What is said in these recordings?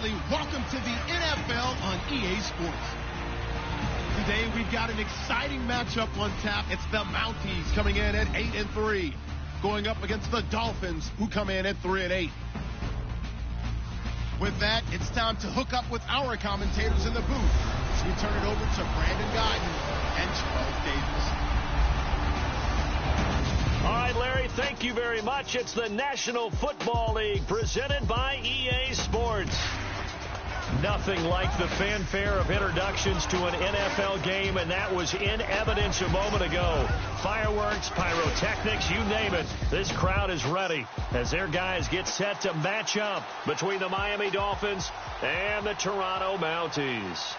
Bradley. Welcome to the NFL on EA Sports. Today we've got an exciting matchup on tap. It's the Mounties coming in at 8-3, going up against the Dolphins, who come in at 3-8. With that, it's time to hook up with our commentators in the booth as we turn it over to Brandon Guyton and Charles Davis. All right, Larry, thank you very much. It's the National Football League presented by EA Sports. Nothing like the fanfare of introductions to an NFL game, and that was in evidence a moment ago. Fireworks, pyrotechnics, you name it. This crowd is ready as their guys get set to match up between the Miami Dolphins and the Toronto Mounties.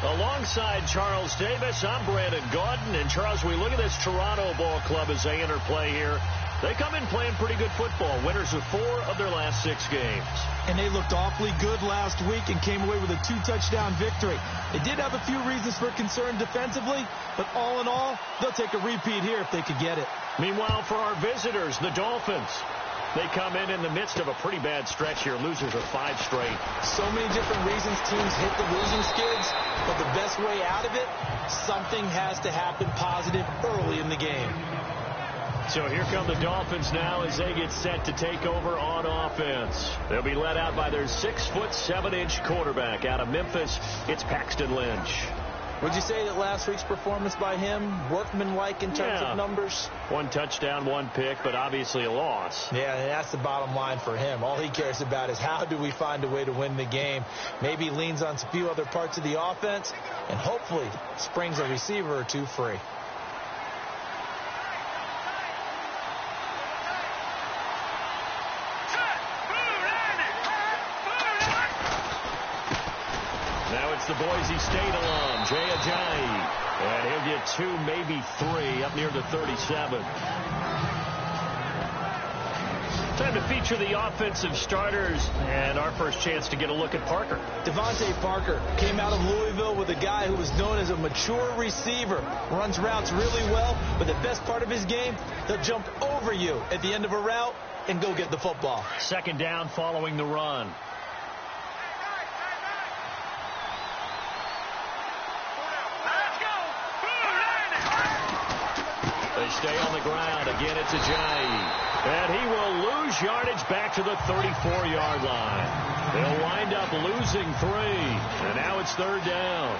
Alongside Charles Davis, I'm Brandon Gautin. And Charles, we look at this Toronto ball club as they interplay here. They come in playing pretty good football. Winners of 4 of their last 6 games. And they looked awfully good last week and came away with a 2-touchdown victory. They did have a few reasons for concern defensively, but all in all, they'll take a repeat here if they could get it. Meanwhile, for our visitors, the Dolphins, they come in the midst of a pretty bad stretch here. Losers of 5 straight. So many different reasons teams hit the losing skids, but the best way out of it, something has to happen positive early in the game. So here come the Dolphins now as they get set to take over on offense. They'll be led out by their 6'7" quarterback out of Memphis. It's Paxton Lynch. Would you say that last week's performance by him, workmanlike in terms of numbers? 1 touchdown, 1 pick, but obviously a loss. Yeah, and that's the bottom line for him. All he cares about is how do we find a way to win the game. Maybe leans on a few other parts of the offense, and hopefully springs a receiver or 2 free. The Boise State alum, Jay Ajayi. And he'll get 2, maybe 3, up near the 37. Time to feature the offensive starters, and our first chance to get a look at Parker. Devontae Parker came out of Louisville with a guy who was known as a mature receiver. Runs routes really well, but the best part of his game, he'll jump over you at the end of a route and go get the football. 2nd down following the run. They stay on the ground. Again, it's Ajayi. And he will lose yardage back to the 34-yard line. They'll wind up losing 3. And now it's 3rd down.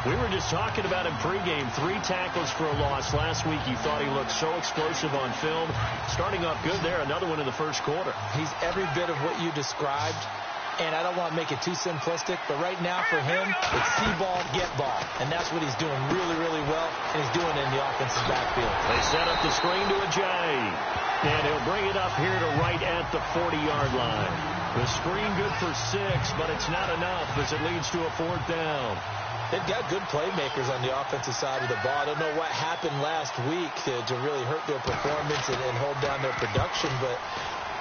We were just talking about him pregame. 3 tackles for a loss. Last week, you thought he looked so explosive on film. Starting off good there. Another one in the first quarter. He's every bit of what you described. And I don't want to make it too simplistic, but right now for him, it's see ball, get ball. And that's what he's doing really, really well, and he's doing it in the offensive backfield. They set up the screen to Ajayi. And he'll bring it up here to right at the 40-yard line. The screen good for 6, but it's not enough as it leads to a 4th down. They've got good playmakers on the offensive side of the ball. I don't know what happened last week to really hurt their performance and hold down their production, but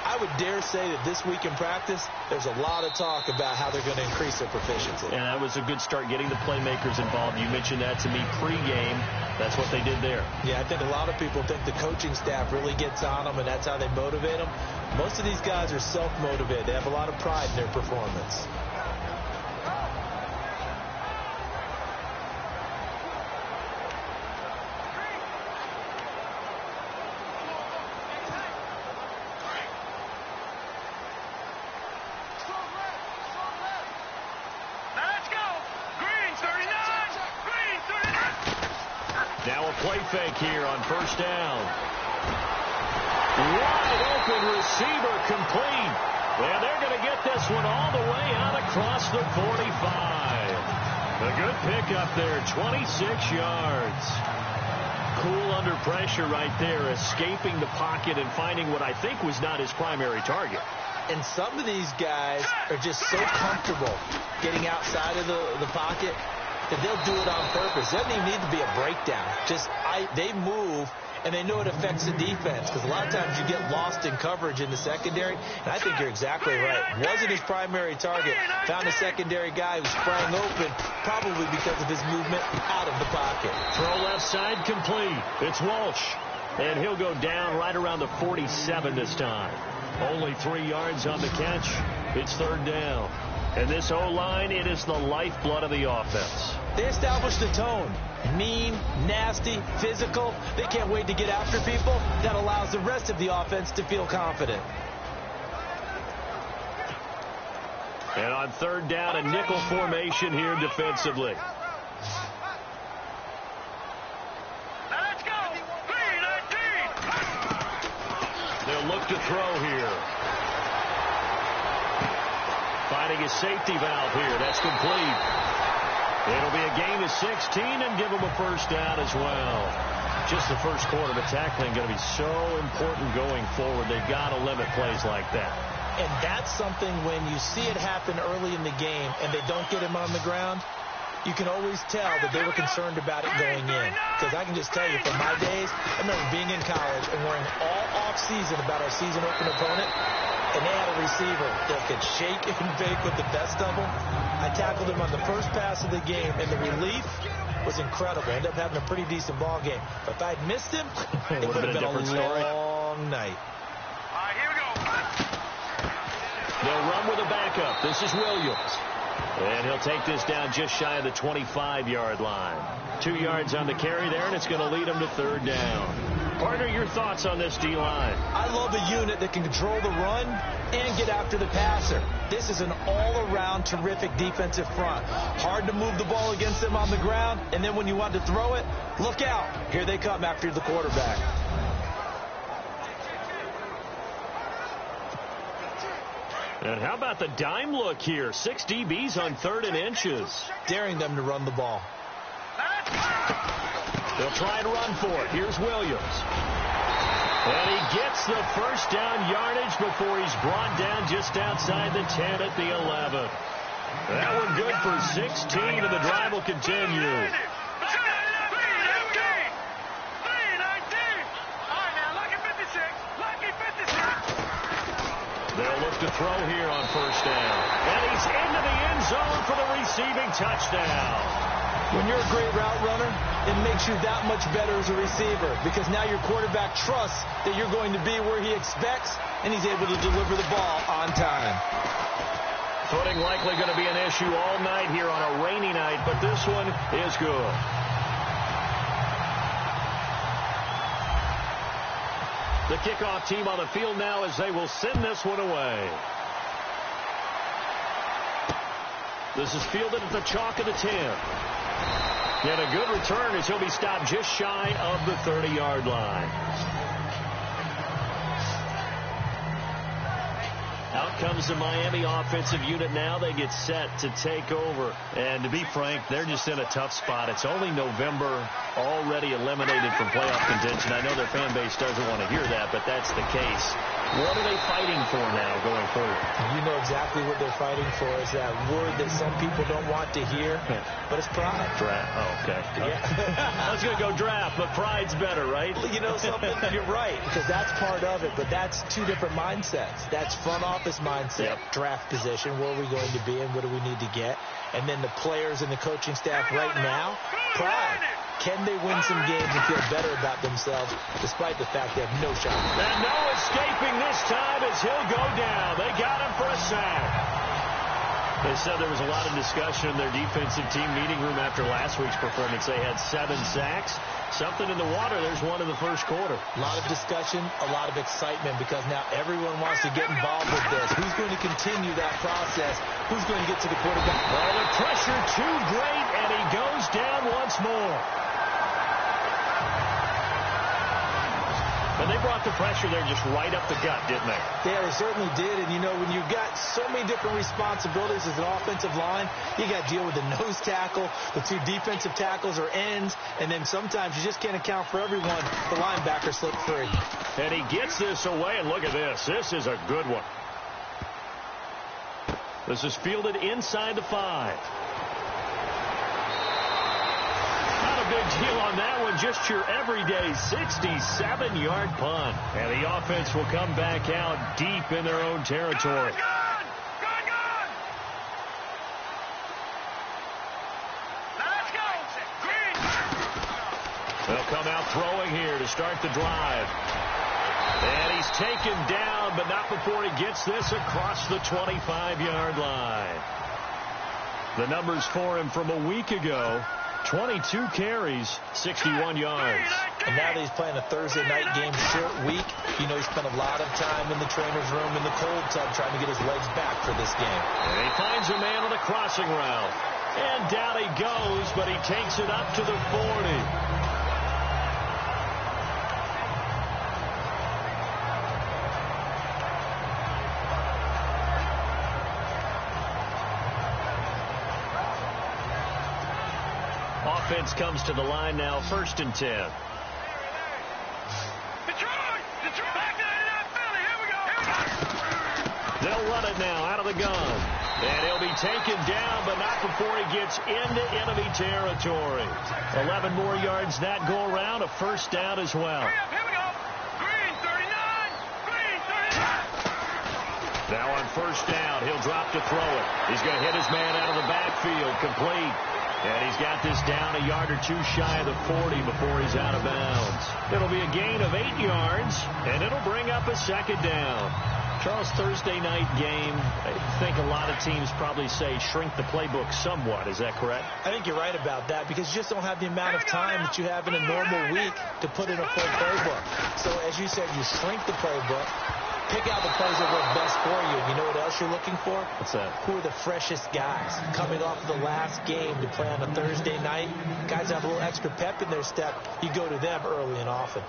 I would dare say that this week in practice, there's a lot of talk about how they're going to increase their proficiency. And that was a good start, getting the playmakers involved. You mentioned that to me pregame. That's what they did there. Yeah, I think a lot of people think the coaching staff really gets on them, and that's how they motivate them. Most of these guys are self-motivated. They have a lot of pride in their performance. Play fake here on 1st down. Wide open receiver complete. And they're going to get this one all the way out across the 45. A good pickup there, 26 yards. Cool under pressure right there, escaping the pocket and finding what I think was not his primary target. And some of these guys are just so comfortable getting outside of the pocket that they'll do it on purpose. It doesn't even need to be a breakdown. They move, and they know it affects the defense, because a lot of times you get lost in coverage in the secondary, and I think you're exactly right. Wasn't his primary target. Found a secondary guy who sprang open, probably because of his movement out of the pocket. Throw left side complete. It's Walsh, and he'll go down right around the 47 this time. Only 3 yards on the catch. It's third down. And this O-line, it is the lifeblood of the offense. They established the tone. Mean, nasty, physical. They can't wait to get after people. That allows the rest of the offense to feel confident. And on third down, a nickel formation here defensively. Let's go. They'll look to throw here. Finding a safety valve here. That's complete. It'll be a gain of 16 and give them a first down as well. Just the first quarter, but tackling going to be so important going forward. They've got to limit plays like that. And that's something when you see it happen early in the game and they don't get him on the ground, you can always tell that they were concerned about it going in. Because I can just tell you from my days, I remember being in college and worrying all off-season about our season open opponent. And they had a receiver that could shake and bake with the best of them. I tackled him on the first pass of the game, and the relief was incredible. I ended up having a pretty decent ball game. But if I'd missed him, it would have been a long night. All right, here we go. They'll run with a backup. This is Williams. And he'll take this down just shy of the 25-yard line. 2 yards on the carry there, and it's going to lead him to third down. Partner, your thoughts on this D-line? I love a unit that can control the run and get after the passer. This is an all-around terrific defensive front. Hard to move the ball against them on the ground, and then when you want to throw it, look out. Here they come after the quarterback. And how about the dime look here? 6 DBs on 3rd and inches. Daring them to run the ball. They'll try and run for it. Here's Williams. And he gets the first down yardage before he's brought down just outside the 10 at the 11. That one good for 16, and the drive will continue. They'll look to throw here on first down. And he's into the end zone for the receiving touchdown. When you're a great route runner, it makes you that much better as a receiver because now your quarterback trusts that you're going to be where he expects, and he's able to deliver the ball on time. Footing likely going to be an issue all night here on a rainy night, but this one is good. The kickoff team on the field now as they will send this one away. This is fielded at the chalk of the 10. And a good return as he'll be stopped just shy of the 30-yard line. Out comes the Miami offensive unit now. They get set to take over. And to be frank, they're just in a tough spot. It's only November, already eliminated from playoff contention. I know their fan base doesn't want to hear that, but that's the case. What are they fighting for now going forward? You know exactly what they're fighting for. Is that word that some people don't want to hear, but it's pride. Draft. Oh, okay. Yeah. I was going to go draft, but pride's better, right? You know something? You're right, because that's part of it, but that's two different mindsets. That's front office mindset, draft position, where are we going to be and what do we need to get? And then the players and the coaching staff right now, pride. Can they win some games and feel better about themselves despite the fact they have no shot? And no escaping this time as he'll go down. They got him for a sack. They said there was a lot of discussion in their defensive team meeting room after last week's performance. They had 7 sacks. Something in the water. There's one in the first quarter. A lot of discussion, a lot of excitement because now everyone wants to get involved with this. Who's going to continue that process? Who's going to get to the quarterback? Well, the pressure too great, and he goes down once more. And they brought the pressure there just right up the gut, didn't they? Yeah, they certainly did. And, you know, when you've got so many different responsibilities as an offensive line, you got to deal with the nose tackle, the 2 defensive tackles or ends, and then sometimes you just can't account for everyone. The linebacker slipped free. And he gets this away, and look at this. This is a good one. This is fielded inside the 5. Big deal on that one. Just your everyday 67-yard punt. And the offense will come back out deep in their own territory. They'll come out throwing here to start the drive. And he's taken down, but not before he gets this across the 25-yard line. The numbers for him from a week ago, 22 carries, 61 yards. And now that he's playing a Thursday night game, short week, you know he spent a lot of time in the trainer's room in the cold tub trying to get his legs back for this game. And he finds a man on the crossing route. And down he goes, but he takes it up to the 40. Offense comes to the line now, 1st and 10. Detroit! Back to that Philly. Here we go. They'll run it now out of the gun. And he'll be taken down, but not before he gets into enemy territory. 11 more yards that go around, a 1st down as well. Hurry up, here we go. Green 39. Green 39. Now on 1st down, he'll drop to throw it. He's going to hit his man out of the backfield, complete. And he's got this down a yard or two shy of the 40 before he's out of bounds. It'll be a gain of 8 yards, and it'll bring up a 2nd down. Charles, Thursday night game, I think a lot of teams probably say shrink the playbook somewhat. Is that correct? I think you're right about that because you just don't have the amount of time that you have in a normal week to put in a full playbook. So as you said, you shrink the playbook. Pick out the plays that work best for you. You know what else you're looking for? What's that? Who are the freshest guys coming off of the last game to play on a Thursday night? Guys that have a little extra pep in their step. You go to them early and often.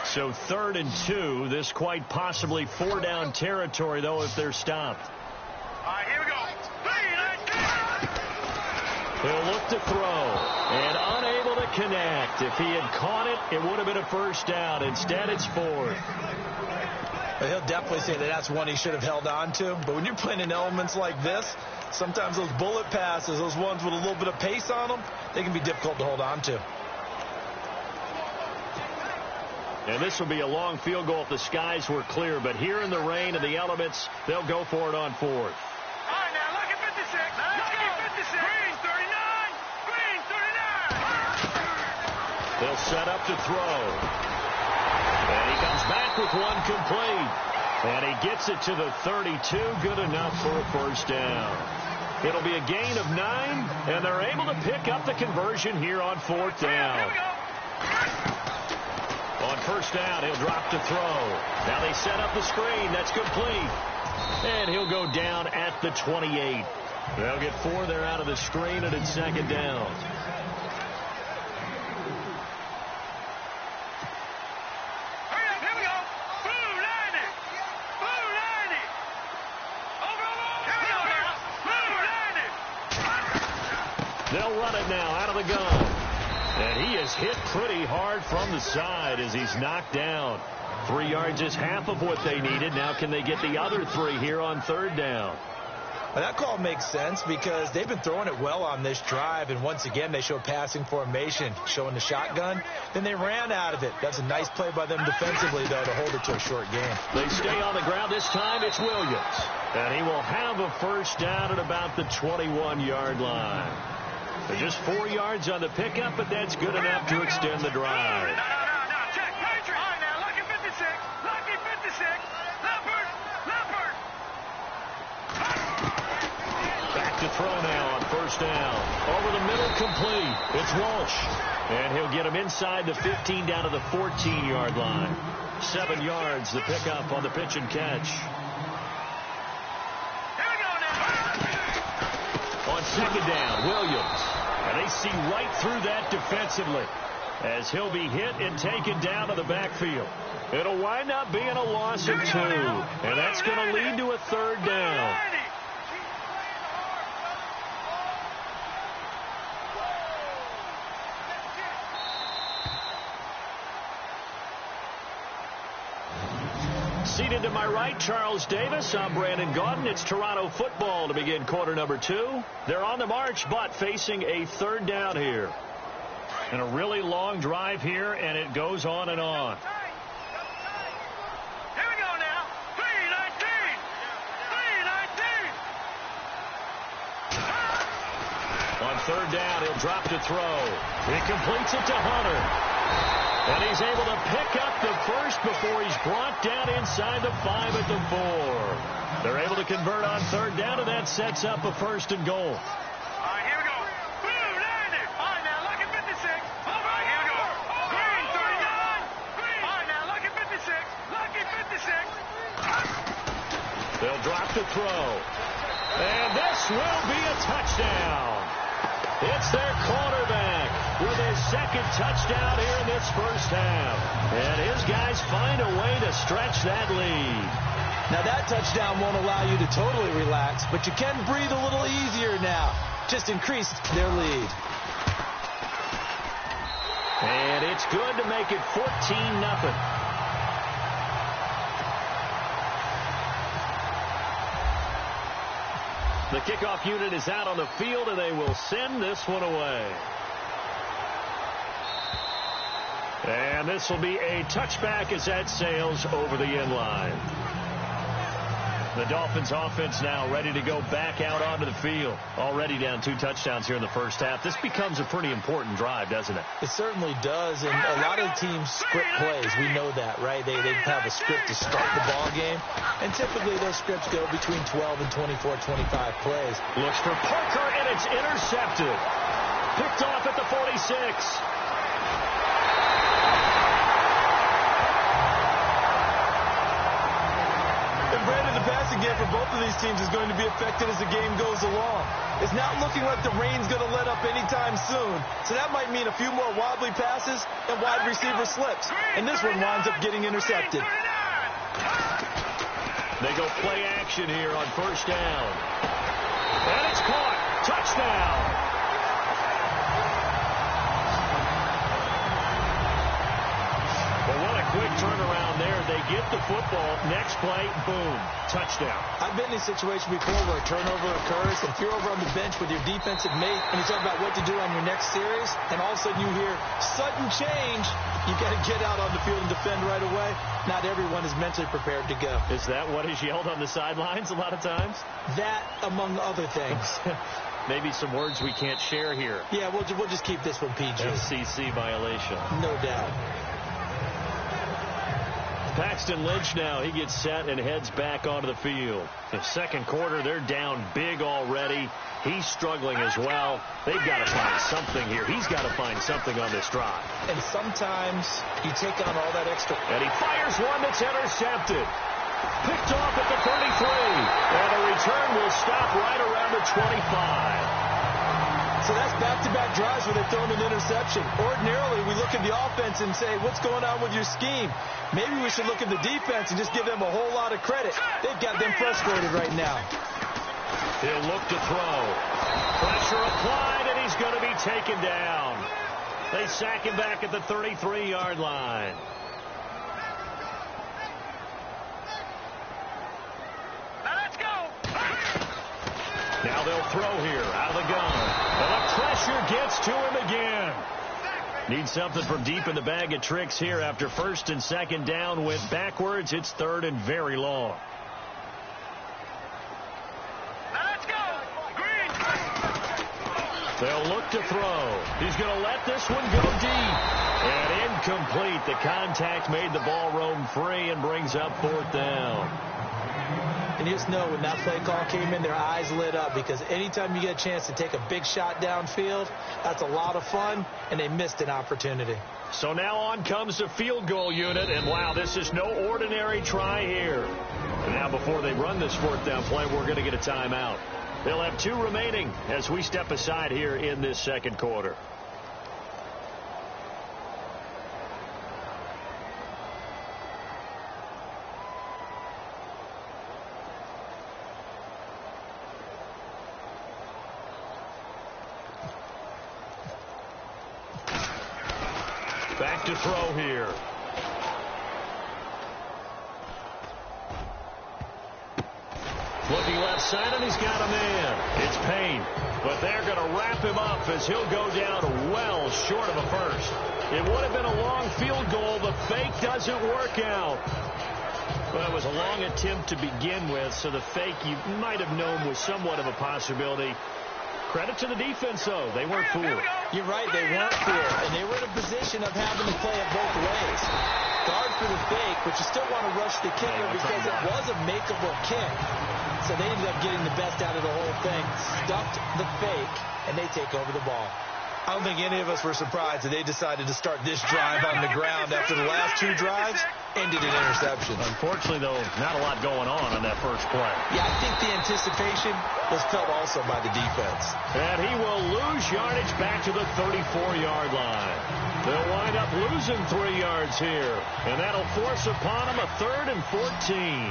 So 3rd and 2. This quite possibly 4-down territory, though, if they're stopped. All right, here we go. He'll look to throw, and unable to connect. If he had caught it, it would have been a 1st down. Instead, it's 4th. He'll definitely say that that's one he should have held on to. But when you're playing in elements like this, sometimes those bullet passes, those ones with a little bit of pace on them, they can be difficult to hold on to. And this will be a long field goal if the skies were clear. But here in the rain and the elements, they'll go for it on 4th. All right, now look at 56. Look at 56. Green 39. Green 39. They'll set up to throw. And he comes back with one complete. And he gets it to the 32. Good enough for a 1st down. It'll be a gain of 9, and they're able to pick up the conversion here on 4th down. On 1st down, he'll drop to throw. Now they set up the screen. That's complete. And he'll go down at the 28. They'll get 4 there out of the screen, and it's 2nd down. Here we go. Blue 90. Blue 90. Over. Here we go now. Blue 90. They'll run it now out of the gun. And he is hit pretty hard from the side as he's knocked down. 3 yards is half of what they needed. Now can they get the other 3 here on 3rd down? Well, that call makes sense because they've been throwing it well on this drive, and once again they show passing formation, showing the shotgun. Then they ran out of it. That's a nice play by them defensively, though, to hold it to a short game. They stay on the ground. This time it's Williams. And he will have a 1st down at about the 21-yard line. They're just 4 yards on the pickup, but that's good enough to extend the drive. No. Check. Patriot. All right, now, Lucky 56. Lucky 56. Leopard. Back to throw now on 1st down. Over the middle, complete. It's Walsh. And he'll get him inside the 15 down to the 14-yard line. 7 yards, the pickup on the pitch and catch. Here we go now. On 2nd down, Williams. And they see right through that defensively as he'll be hit and taken down to the backfield. It'll wind up being a loss of 2. And that's going to lead to a 3rd down. Seated to my right, Charles Davis. I'm Brandon Gaudin. It's Toronto football to begin quarter number 2. They're on the march, but facing a 3rd down here. And a really long drive here, and it goes on and on. Here we go now. 3-19. 3-19. On third down. He'll drop to throw. He completes it to Hunter. And he's able to pick up the first before he's brought down inside the 5 at the 4. They're able to convert on third down, and that sets up a 1st and goal. All right, here we go. Boom, land it. All right, now, lucky 56. All right, here we go. Green, 39. Green. All right, now, lucky 56. Lucky 56. They'll drop to throw. And this will be a touchdown. It's their quarterback with his 2nd touchdown here in this first half. And his guys find a way to stretch that lead. Now that touchdown won't allow you to totally relax, but you can breathe a little easier now. Just increased their lead. And it's good to make it 14-0. The kickoff unit is out on the field, and they will send this one away. And this will be a touchback as that sails over the end line. The Dolphins offense now ready to go back out onto the field. Already down 2 touchdowns here in the first half. This becomes a pretty important drive, doesn't it? It certainly does, and a lot of teams script plays. We know that, right? They have a script to start the ball game, and typically those scripts go between 12 and 24, 25 plays. Looks for Parker, and it's intercepted. Picked off at the 46. Brandon, the passing game for both of these teams is going to be affected as the game goes along. It's not looking like the rain's going to let up anytime soon, so that might mean a few more wobbly passes and wide receiver slips, and this one winds up getting intercepted. They go play action here on first down. And it's caught. Touchdown. Quick turnaround there. They get the football. Next play, boom, touchdown. I've been in a situation before where a turnover occurs. If you're over on the bench with your defensive mate and you talk about what to do on your next series, and all of a sudden you hear sudden change, you got to get out on the field and defend right away. Not everyone is mentally prepared to go. Is that what is yelled on the sidelines a lot of times? That, among other things. Maybe some words we can't share here. Yeah, we'll just keep this one PG. FCC violation. No doubt. Paxton Lynch now, he gets set and heads back onto the field. The second quarter, they're down big already. He's struggling as well. They've got to find something here. He's got to find something on this drive. And sometimes you take on all that extra. And he fires one that's intercepted. Picked off at the 33. And the return will stop right around the 25. So that's back-to-back drives where they've thrown an interception. Ordinarily, we look at the offense and say, what's going on with your scheme? Maybe we should look at the defense and just give them a whole lot of credit. They've got them frustrated right now. He'll look to throw. Pressure applied, and he's going to be taken down. They sack him back at the 33-yard line. Now they'll throw here out of the gun. And the pressure gets to him again. Need something from deep in the bag of tricks here after 1st and 2nd down. Went backwards. It's 3rd and very long. Let's go. Green. They'll look to throw. He's going to let this one go deep. And incomplete. The contact made the ball roam free and brings up 4th down. And you just know when that play call came in, their eyes lit up, because anytime you get a chance to take a big shot downfield, that's a lot of fun, and they missed an opportunity. So now on comes the field goal unit, and wow, this is no ordinary try here. And now before they run this 4th down play, we're going to get a timeout. They'll have 2 remaining as we step aside here in this 2nd quarter. Back to throw here. Looking left side, and he's got a man. It's Payne, but they're going to wrap him up as he'll go down well short of a first. It would have been a long field goal. The fake doesn't work out. Well, it was a long attempt to begin with, so the fake you might have known was somewhat of a possibility. Credit to the defense, though. They weren't fooled. You're right, they weren't fooled, and they were in a position of having to play it both ways. Guard for the fake, but you still want to rush the kicker because it was a makeable kick. So they ended up getting the best out of the whole thing. Stuffed the fake, and they take over the ball. I don't think any of us were surprised that they decided to start this drive on the ground after the last 2 drives ended in interceptions. Unfortunately, though, not a lot going on that first play. Yeah, I think the anticipation was felt also by the defense. And he will lose yardage back to the 34-yard line. They'll wind up losing 3 yards here, and that'll force upon him a 3rd and 14.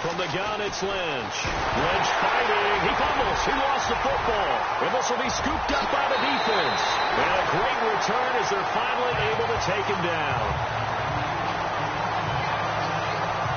From the gun, it's Lynch. Lynch fighting. He fumbles. He lost the football. And this will be scooped up by the defense. And a great return as they're finally able to take him down.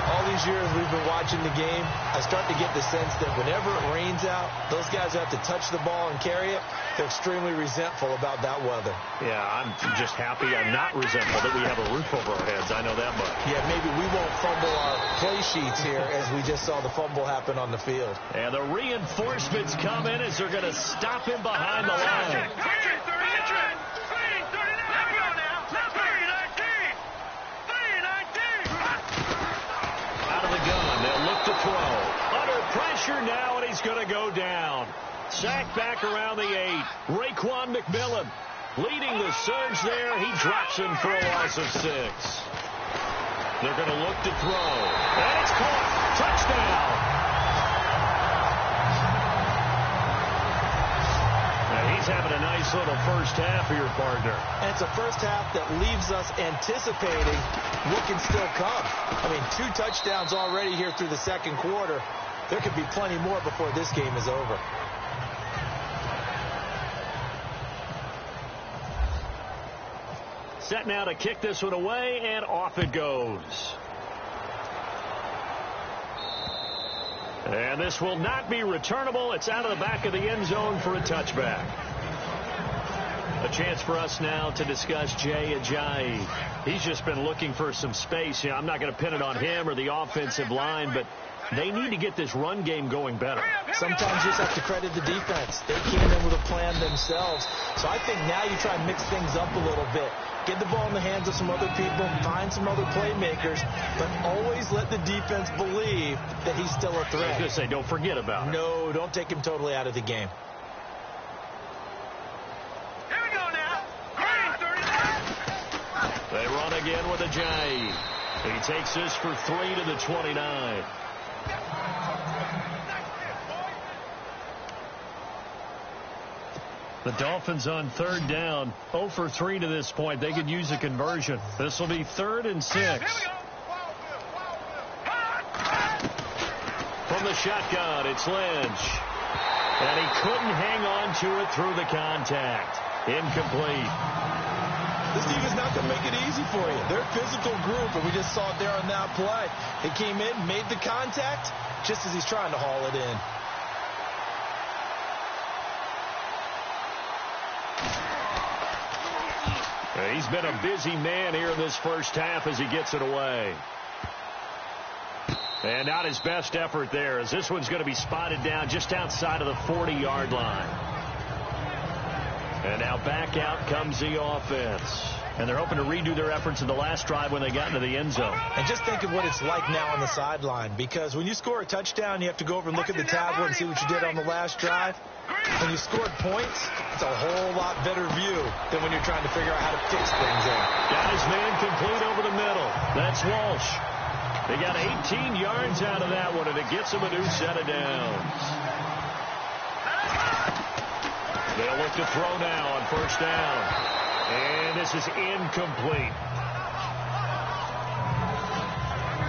All these years we've been watching the game, I start to get the sense that whenever it rains out, those guys have to touch the ball and carry it. They're extremely resentful about that weather. Yeah, I'm just happy I'm not resentful that we have a roof over our heads. I know that much. Yeah, maybe we won't fumble our play sheets here as we just saw the fumble happen on the field. And the reinforcements come in as they're going to stop him behind the line. Out of the gun, they'll look to throw. Under pressure now, and he's going to go down. Sacked back around the 8. Raekwon McMillan leading the surge there. He drops him for a loss of 6. They're going to look to throw. And it's caught. Touchdown. And he's having a nice little first half of your partner. And it's a first half that leaves us anticipating what can still come. I mean, 2 touchdowns already here through the second quarter. There could be plenty more before this game is over. Set now to kick this one away, and off it goes. And this will not be returnable. It's out of the back of the end zone for a touchback. A chance for us now to discuss Jay Ajayi. He's just been looking for some space. Yeah, I'm not going to pin it on him or the offensive line, but they need to get this run game going better. Sometimes you just have to credit the defense. They came in with a plan themselves. So I think now you try and mix things up a little bit. Get the ball in the hands of some other people, find some other playmakers, but always let the defense believe that he's still a threat. I was going to say, don't forget about it. No, don't take him totally out of the game. Here we go now. Green 39. They run again with Ajayi. He takes this for 3 to the 29. The Dolphins on 3rd down, 0 for 3 to this point. They could use a conversion. This will be 3rd and 6. From the shotgun, it's Lynch. And he couldn't hang on to it through the contact. Incomplete. This team is not going to make it easy for you. They're a physical group, and we just saw it there on that play. He came in, made the contact, just as he's trying to haul it in. He's been a busy man here in this first half as he gets it away. And not his best effort there, as this one's going to be spotted down just outside of the 40-yard line. And now back out comes the offense. And they're hoping to redo their efforts in the last drive when they got into the end zone. And just think of what it's like now on the sideline, because when you score a touchdown, you have to go over and look at the tablet and see what you did on the last drive. When you scored points, it's a whole lot better view than when you're trying to figure out how to fix things in. Got his man complete over the middle. That's Walsh. They got 18 yards out of that one, and it gets them a new set of downs. They'll look to throw now on 1st down. And this is incomplete.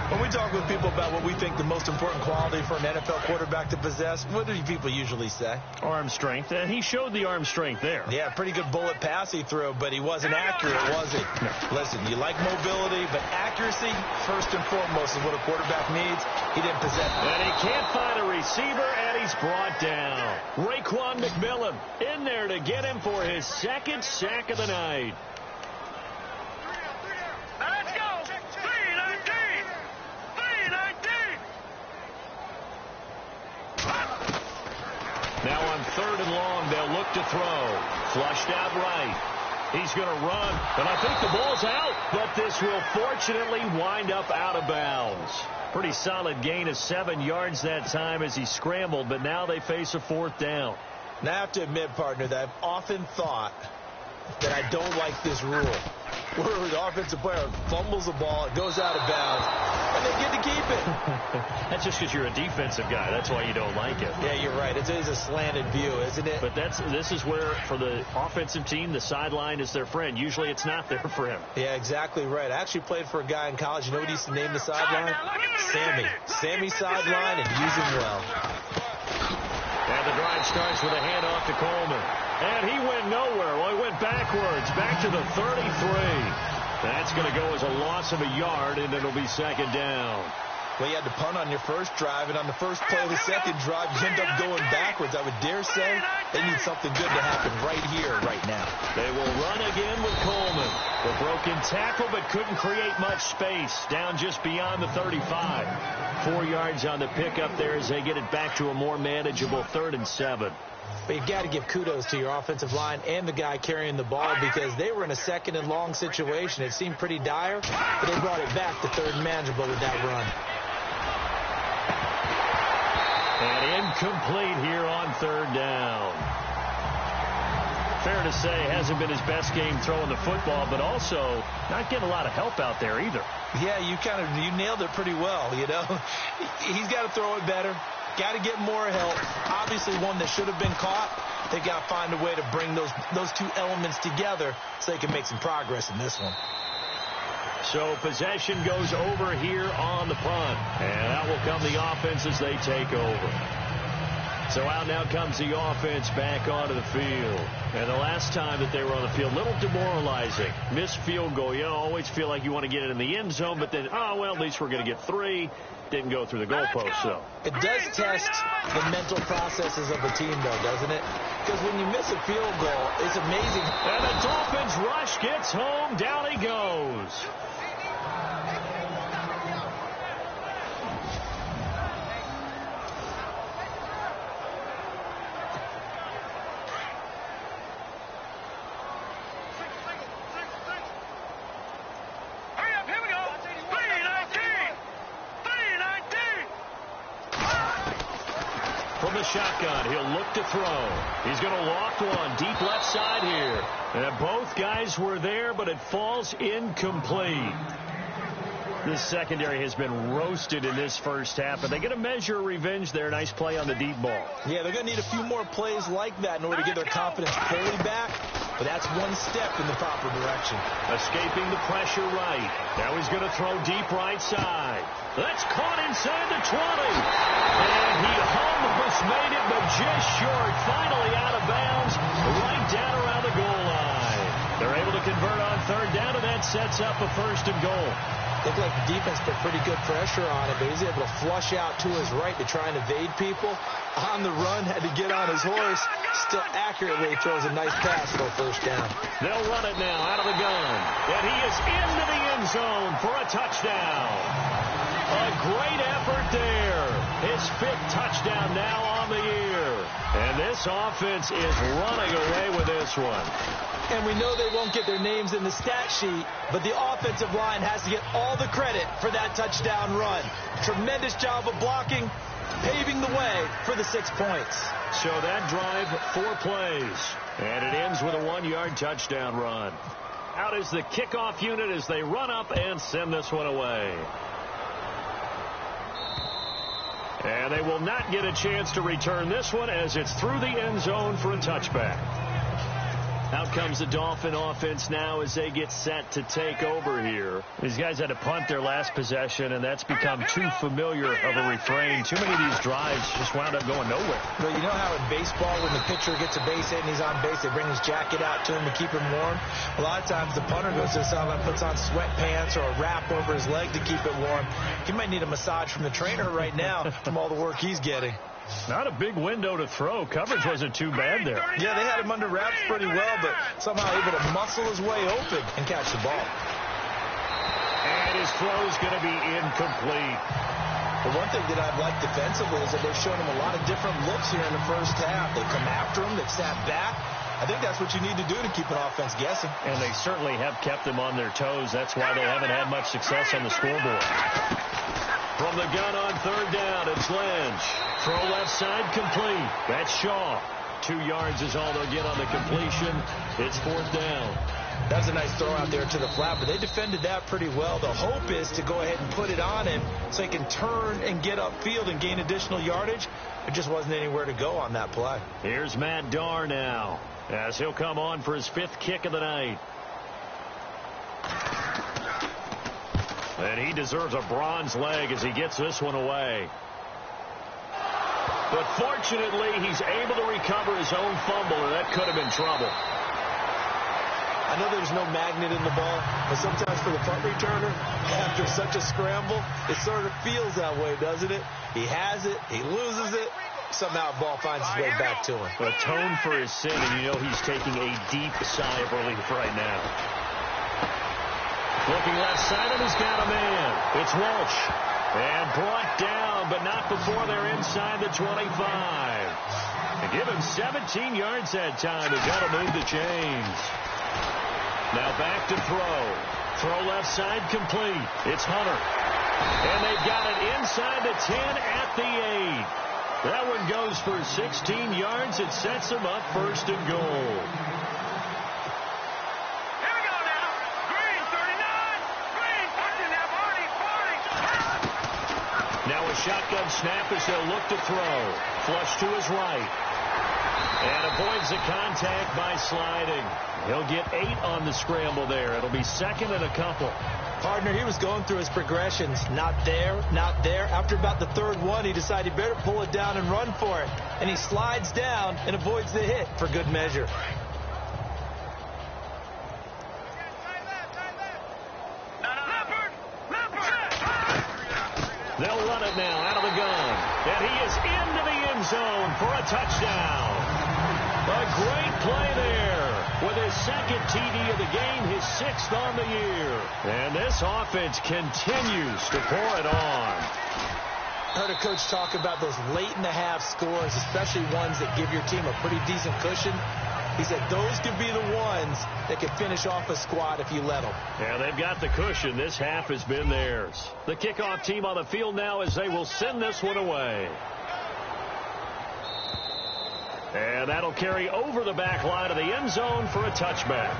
When we talk with people about what we think the most important quality for an NFL quarterback to possess, what do people usually say? Arm strength. And he showed the arm strength there. Yeah, pretty good bullet pass he threw, but he wasn't accurate, was he? No. Listen, you like mobility, but accuracy, first and foremost, is what a quarterback needs. He didn't possess it. And he can't find a receiver, and he's brought down. Raekwon McMillan in there to get him for his 2nd sack of the night. Let's go. look to throw. Flushed out right. He's going to run, and I think the ball's out, but this will fortunately wind up out of bounds. Pretty solid gain of 7 yards that time as he scrambled, but now they face a 4th down. Now I have to admit, partner, that I've often thought that I don't like this rule, where the offensive player fumbles the ball, it goes out of bounds, and they get to keep it. That's just because you're a defensive guy. That's why you don't like it. Yeah, you're right. It is a slanted view, isn't it? But this is where, for the offensive team, the sideline is their friend. Usually it's not there for him. Yeah, exactly right. I actually played for a guy in college. You know what he used to name the sideline? Sammy. Sammy sideline, and use him well. And the drive starts with a handoff to Coleman. And he went nowhere. Well, he went backwards, back to the 33. That's going to go as a loss of a yard, and it'll be 2nd down. Well, you had to punt on your first drive, and on the first play of the second drive, you end up going backwards. I would dare say they need something good to happen right here, right now. They will run again with Coleman. The broken tackle, but couldn't create much space. Down just beyond the 35. 4 yards on the pickup there as they get it back to a more manageable 3rd and 7. But you've got to give kudos to your offensive line and the guy carrying the ball because they were in a 2nd and long situation. It seemed pretty dire, but they brought it back to 3rd and manageable with that run. And incomplete here on 3rd down. Fair to say, hasn't been his best game throwing the football, but also not getting a lot of help out there either. Yeah, you nailed it pretty well, you know. He's got to throw it better. Got to get more help. Obviously one that should have been caught. They got to find a way to bring those two elements together so they can make some progress in this one. So possession goes over here on the punt. And out will come the offense as they take over. So out now comes the offense back onto the field. And the last time that they were on the field, a little demoralizing. Missed field goal. You always feel like you want to get it in the end zone, but then, oh, well, at least we're going to get 3. Didn't go through the goalpost, though. It does test the mental processes of the team, though, doesn't it? Because when you miss a field goal, it's amazing. And the Dolphins rush gets home. Down he goes. Shotgun. He'll look to throw. He's going to loft one deep left side here. And both guys were there, but it falls incomplete. This secondary has been roasted in this first half, but they get a measure of revenge there. Nice play on the deep ball. Yeah, they're going to need a few more plays like that in order to get their confidence fully back, but that's one step in the proper direction. Escaping the pressure right. Now he's going to throw deep right side. That's caught inside the 20. And he almost made it, but just short. Finally out of bounds, right down around the goal line. They're able to convert on 3rd down, and that sets up a 1st and goal. Looked like the defense put pretty good pressure on him, but he's able to flush out to his right to try and evade people. On the run, had to get on his horse. Still accurately throws a nice pass for a 1st down. They'll run it now out of the gun. And he is into the end zone for a touchdown. A great effort there. His 5th touchdown now on the year. And this offense is running away with this one. And we know they won't get their names in the stat sheet, but the offensive line has to get all the credit for that touchdown run. Tremendous job of blocking, paving the way for the 6 points. So that drive, 4 plays. And it ends with a 1-yard touchdown run. Out is the kickoff unit as they run up and send this one away. And they will not get a chance to return this one as it's through the end zone for a touchback. Out comes the Dolphin offense now as they get set to take over here. These guys had to punt their last possession, and that's become too familiar of a refrain. Too many of these drives just wound up going nowhere. Well, you know how in baseball, when the pitcher gets a base hit and he's on base, they bring his jacket out to him to keep him warm? A lot of times the punter goes to the sideline, puts on sweatpants or a wrap over his leg to keep it warm. He might need a massage from the trainer right now from all the work he's getting. Not a big window to throw. Coverage wasn't too bad there. Yeah, they had him under wraps pretty well, but somehow able to muscle his way open and catch the ball. And his throw is going to be incomplete. But one thing that I've liked defensively is that they've shown him a lot of different looks here in the first half. They come after him, they've sat back. I think that's what you need to do to keep an offense guessing. And they certainly have kept them on their toes. That's why they haven't had much success on the scoreboard. From the gun on third down, it's Lynch. Throw left side complete. That's Shaw. 2 yards is all they'll get on the completion. It's fourth down. That was a nice throw out there to the flat, but they defended that pretty well. The hope is to go ahead and put it on him so he can turn and get upfield and gain additional yardage. There just wasn't anywhere to go on that play. Here's Matt Darr now, as he'll come on for his 5th kick of the night. And he deserves a bronze leg as he gets this one away. But fortunately, he's able to recover his own fumble, and that could have been trouble. I know there's no magnet in the ball, but sometimes for the punt returner, after such a scramble, it sort of feels that way, doesn't it? He has it, he loses it, somehow the ball finds its way back to him. Atone for his sin, and you know he's taking a deep sigh of relief right now. Looking left side, and he's got a man. It's Walsh. And brought down, but not before they're inside the 25. And give him 17 yards that time. He's got to move the chains. Now back to throw. Throw left side complete. It's Hunter. And they've got it inside the 10 at the 8. That one goes for 16 yards. It sets them up first and goal. Now a shotgun snap as they'll look to throw. Flush to his right. And avoids the contact by sliding. He'll get 8 on the scramble there. It'll be second and a couple. Partner, he was going through his progressions. Not there, not there. After about the third one, he decided he better pull it down and run for it. And he slides down and avoids the hit for good measure. They'll run it now out of the gun. And he is into the end zone for a touchdown. A great play there with his second TD of the game, his 6th on the year. And this offense continues to pour it on. I heard a coach talk about those late-in-the-half scores, especially ones that give your team a pretty decent cushion. He said those could be the ones that could finish off a squad if you let them. Yeah, they've got the cushion. This half has been theirs. The kickoff team on the field now as they will send this one away. And that'll carry over the back line of the end zone for a touchback.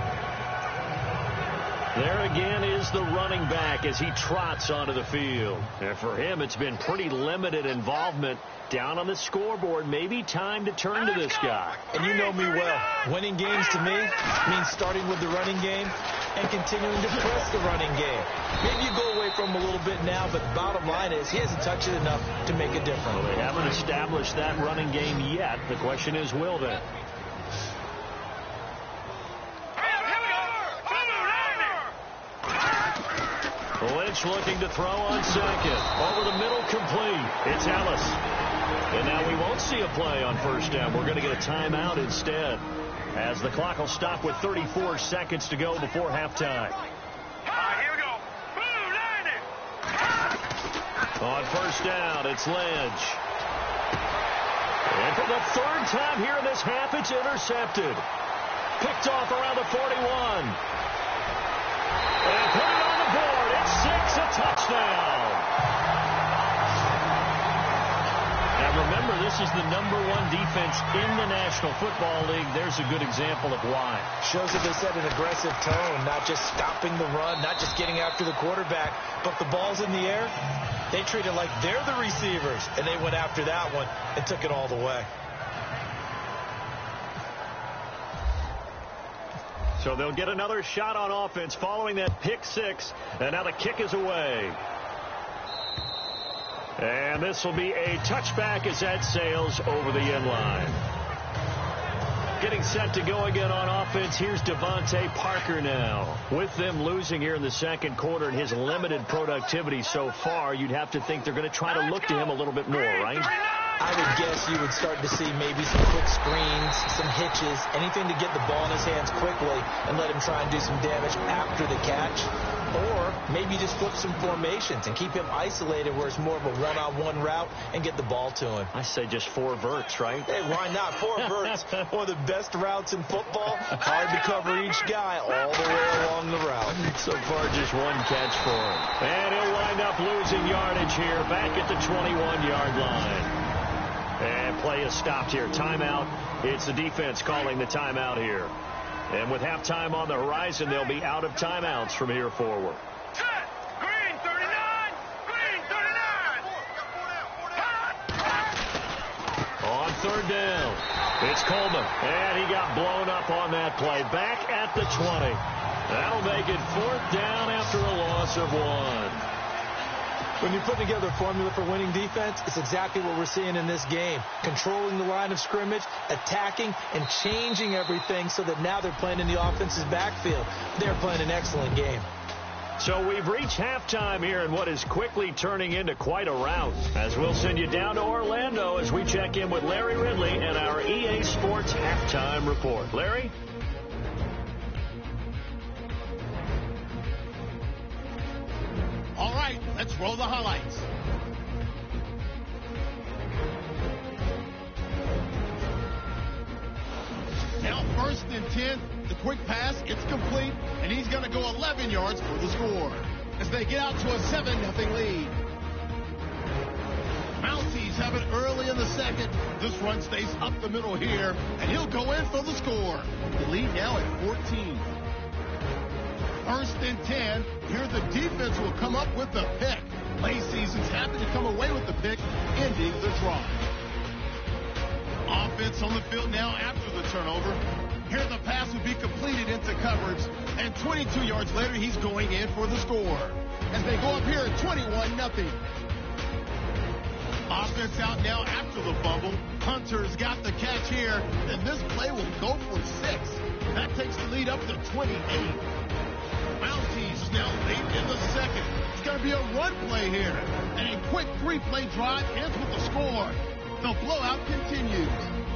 There again is the running back as he trots onto the field. And for him, it's been pretty limited involvement down on the scoreboard. Maybe time to turn to this guy. And you know me well. Winning games to me means starting with the running game and continuing to press the running game. Maybe you go away from him a little bit now, but the bottom line is he hasn't touched it enough to make a difference. Well, they haven't established that running game yet. The question is, will they? Lynch looking to throw on second. Over the middle, complete. It's Ellis. And now we won't see a play on first down. We're going to get a timeout instead, as the clock will stop with 34 seconds to go before halftime. Here we go. On first down, it's Lynch. And for the 3rd time here in this half, it's intercepted. Picked off around the 41. And put it on the board. It's 6, a touchdown. Now remember, this is the #1 defense in the National Football League. There's a good example of why. Shows that they set an aggressive tone, not just stopping the run, not just getting after the quarterback, but the ball's in the air. They treat it like they're the receivers, and they went after that one and took it all the way. So they'll get another shot on offense following that pick 6. And now the kick is away. And this will be a touchback as that sails over the end line. Getting set to go again on offense. Here's Devontae Parker now. With them losing here in the second quarter and his limited productivity so far, you'd have to think they're going to try to look to him a little bit more, right? I would guess you would start to see maybe some quick screens, some hitches, anything to get the ball in his hands quickly and let him try and do some damage after the catch. Or Maybe just flip some formations and keep him isolated where it's more of a one-on-one route and get the ball to him. I say just 4 verts, right? Hey, why not? 4 verts, one of the best routes in football. Hard to cover each guy all the way along the route. So far, just 1 catch for him. And he'll wind up losing yardage here back at the 21-yard line. And play is stopped here. Timeout. It's the defense calling the timeout here. And with halftime on the horizon, they'll be out of timeouts from here forward. Green 39! Green 39! On 3rd down, it's Coleman. And he got blown up on that play. Back at the 20. That'll make it 4th down after a loss of 1. When you put together a formula for winning defense, it's exactly what we're seeing in this game. Controlling the line of scrimmage, attacking, and changing everything so that now they're playing in the offense's backfield. They're playing an excellent game. So we've reached halftime here in what is quickly turning into quite a rout. As we'll send you down to Orlando as we check in with Larry Ridley and our EA Sports Halftime Report. Larry? All right, let's roll the highlights. Now 1st and 10, the quick pass, it's complete, and he's going to go 11 yards for the score as they get out to a 7-0 lead. Mounties have it early in the 2nd. This run stays up the middle here, and he'll go in for the score. The lead now at 14. 1st and 10. Here the defense will come up with the pick. Season's happy to come away with the pick, ending the drive. Offense on the field now after the turnover. Here the pass will be completed into coverage, and 22 yards later he's going in for the score. As they go up here at 21-0. Offense out now after the fumble. Hunter's got the catch here, and this play will go for 6. That takes the lead up to 28. Mounties now late in the 2nd. It's going to be a run play here. And a quick 3-play drive ends with a score. The blowout continues.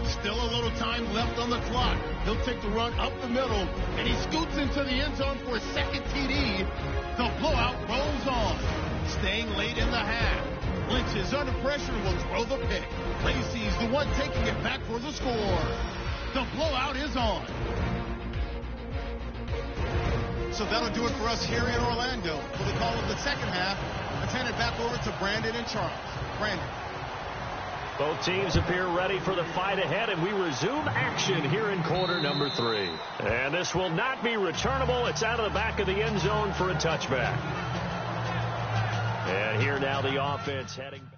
Still a little time left on the clock. He'll take the run up the middle, and he scoots into the end zone for a 2nd TD. The blowout rolls on. Staying late in the half. Lynch is under pressure and will throw the pick. Lacey's the one taking it back for the score. The blowout is on. So that'll do it for us here in Orlando. For the call of the 2nd half, let's hand it back over to Brandon and Charles. Brandon. Both teams appear ready for the fight ahead, and we resume action here in quarter number 3. And this will not be returnable. It's out of the back of the end zone for a touchback. And here now the offense heading back.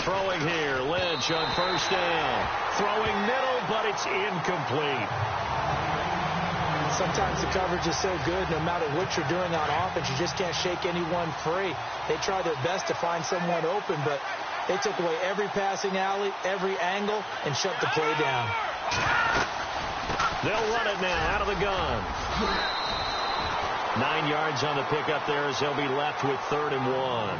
Throwing here, Lynch on 1st down. Throwing middle, but it's incomplete. Sometimes the coverage is so good, no matter what you're doing on offense, you just can't shake anyone free. They try their best to find someone open, but they took away every passing alley, every angle, and shut the play down. They'll run it now out of the gun. 9 yards on the pickup there as they'll be left with 3rd and 1.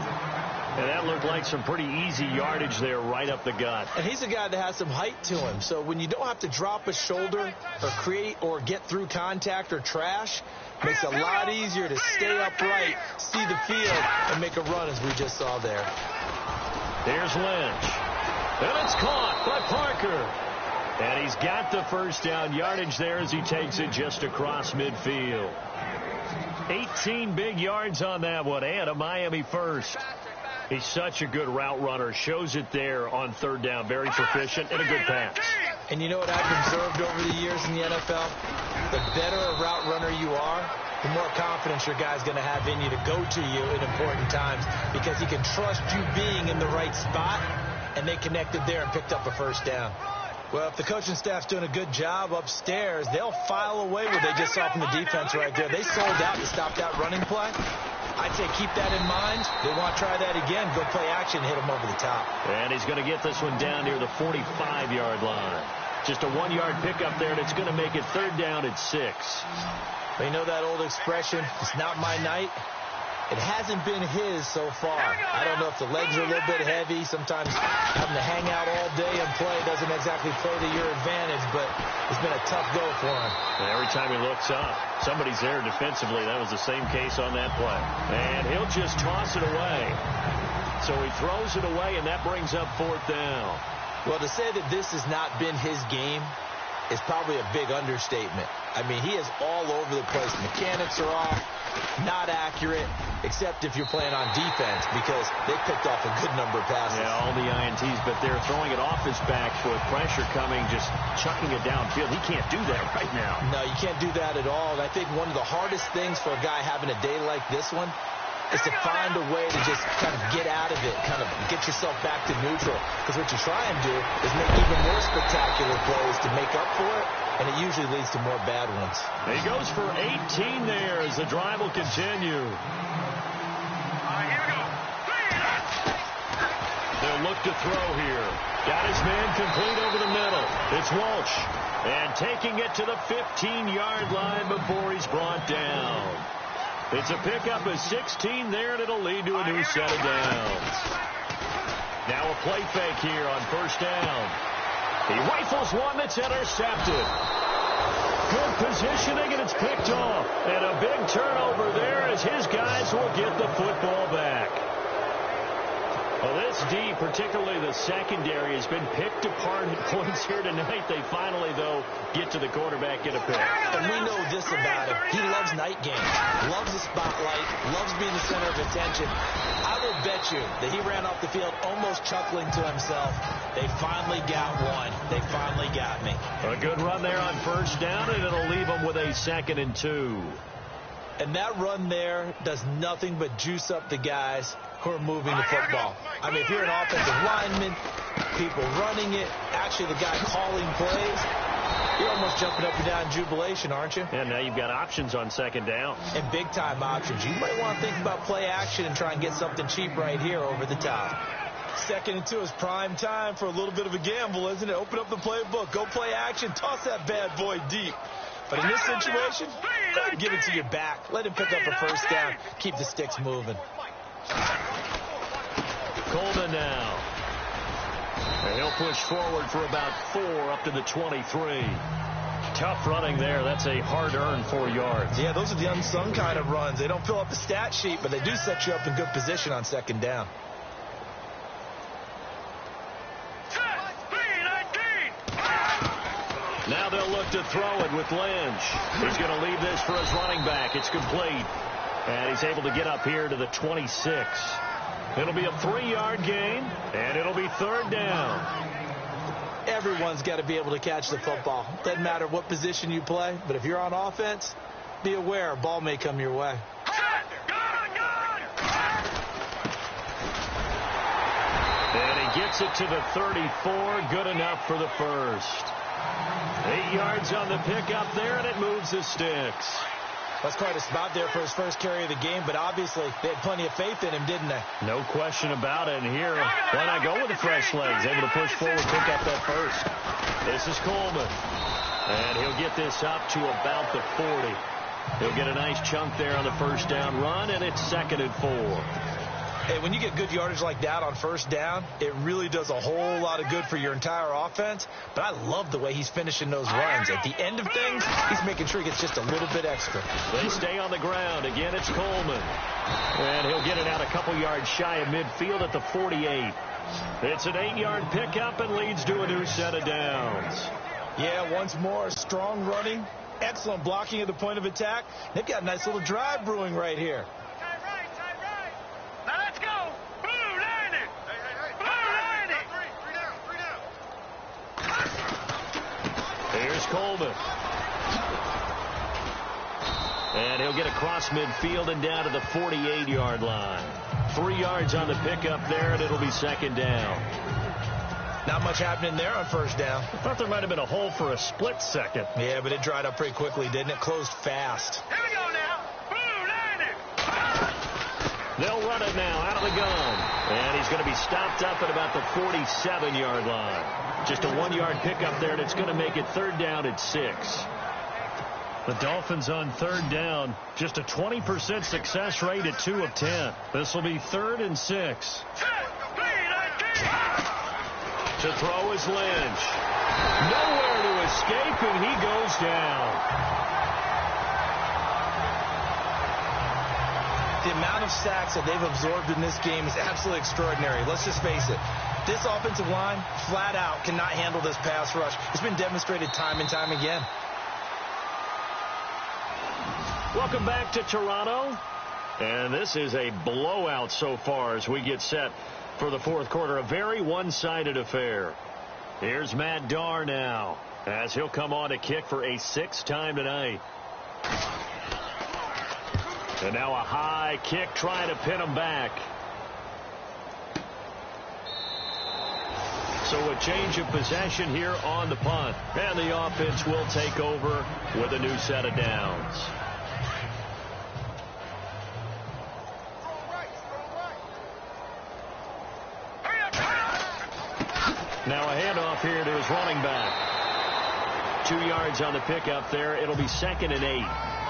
And that looked like some pretty easy yardage there right up the gut. And he's a guy that has some height to him. So when you don't have to drop a shoulder or create or get through contact or trash, makes it a lot easier to stay upright, see the field, and make a run as we just saw there. Here's Lynch. And it's caught by Parker. And he's got the 1st down yardage there as he takes it just across midfield. 18 big yards on that one, and a Miami first. He's such a good route runner. Shows it there on 3rd down. Very proficient and a good pass. And you know what I've observed over the years in the NFL? The better a route runner you are, the more confidence your guy's going to have in you to go to you in important times because he can trust you being in the right spot, and they connected there and picked up a 1st down. Well, if the coaching staff's doing a good job upstairs, they'll file away what they just saw from the defense right there. They sold out to stop that running play. I'd say keep that in mind. They want to try that again. Go play action, hit him over the top. And he's going to get this one down near the 45-yard line. Just a 1-yard pickup there, and it's going to make it 3rd down at 6. You know that old expression, it's not my night? It hasn't been his so far. I don't know if the legs are a little bit heavy. Sometimes having to hang out all day and play doesn't exactly play to your advantage, but it's been a tough go for him. And every time he looks up, somebody's there defensively. That was the same case on that play. And he'll just toss it away. So he throws it away, and that brings up 4th down. Well, to say that this has not been his game is probably a big understatement. I mean, he is all over the place. Mechanics are off, not accurate, except if you're playing on defense, because they picked off a good number of passes. Yeah, all the INTs, but they're throwing it off his back with pressure coming, just chucking it downfield. He can't do that right now. No, you can't do that at all. And I think one of the hardest things for a guy having a day like this one is to find a way to just kind of get out of it, kind of get yourself back to neutral. Because what you try and do is make even more spectacular plays to make up for it, and it usually leads to more bad ones. He goes for 18 there as the drive will continue. Here we go. They'll look to throw here. Got his man complete over the middle. It's Walsh. And taking it to the 15-yard line before he's brought down. It's a pickup of 16 there, and it'll lead to a new set of downs. Now a play fake here on 1st down. He rifles one that's intercepted. Good positioning, and it's picked off. And a big turnover there as his guys will get the football back. Well, this D, particularly the secondary, has been picked apart at points here tonight. They finally, though, get to the quarterback, get a pick. And we know this about him. He loves night games, loves the spotlight, loves being the center of attention. I will bet you that he ran off the field almost chuckling to himself. They finally got one. They finally got me. A good run there on 1st down, and it'll leave him with a 2nd and 2. And that run there does nothing but juice up the guys who are moving the football. I mean, if you're an offensive lineman, people running it, actually the guy calling plays, you're almost jumping up and down in jubilation, aren't you? And now you've got options on 2nd down. And big-time options. You might want to think about play action and try and get something cheap right here over the top. 2nd and 2 is prime time for a little bit of a gamble, isn't it? Open up the playbook, go play action, toss that bad boy deep. But in this situation, go ahead and give it to your back. Let him pick up a 1st down. Keep the sticks moving. Coleman now. And he'll push forward for about 4 up to the 23. Tough running there. That's a hard-earned 4 yards. Yeah, those are the unsung kind of runs. They don't fill up the stat sheet, but they do set you up in good position on 2nd down. Now they'll look to throw it with Lynch. He's going to leave this for his running back. It's complete. And he's able to get up here to the 26. It'll be a 3-yard gain, and it'll be 3rd down. Everyone's got to be able to catch the football. Doesn't matter what position you play, but if you're on offense, be aware a ball may come your way. And he gets it to the 34. Good enough for the 1st. 8 yards on the pickup there, and it moves the sticks. That's quite a spot there for his first carry of the game, but obviously they had plenty of faith in him, didn't they? No question about it. And here, why not go with the fresh legs? Able to push forward, pick up that 1st. This is Coleman. And he'll get this up to about the 40. He'll get a nice chunk there on the 1st down run, and it's 2nd and 4. Hey, when you get good yardage like that on 1st down, it really does a whole lot of good for your entire offense. But I love the way he's finishing those runs. At the end of things, he's making sure he gets just a little bit extra. They stay on the ground. Again, it's Coleman. And he'll get it out a couple yards shy of midfield at the 48. It's an 8-yard pickup and leads to a new set of downs. Yeah, once more, strong running, excellent blocking at the point of attack. They've got a nice little drive brewing right here. Now let's go. Blue line it. Blue line it. Three down. Here's Coleman. And he'll get across midfield and down to the 48-yard line. 3 yards on the pickup there, and it'll be 2nd down. Not much happening there on 1st down. I thought there might have been a hole for a split second. Yeah, but it dried up pretty quickly, didn't it? Closed fast. Here we go now. Blue line it. They'll run it now out of the gun. And he's going to be stopped up at about the 47-yard line. Just a 1-yard pickup there, and it's going to make it 3rd down at 6. The Dolphins on 3rd down, just a 20% success rate at 2 of 10. This will be 3rd and 6. To throw is Lynch. Nowhere to escape, and he goes down. The amount of sacks that they've absorbed in this game is absolutely extraordinary. Let's just face it. This offensive line, flat out, cannot handle this pass rush. It's been demonstrated time and time again. Welcome back to Toronto. And this is a blowout so far as we get set for the 4th quarter. A very one-sided affair. Here's Matt Darr now as he'll come on to kick for a 6th time tonight. And now a high kick trying to pin him back. So a change of possession here on the punt. And the offense will take over with a new set of downs. Now a handoff here to his running back. 2 yards on the pickup there. It'll be 2nd and 8.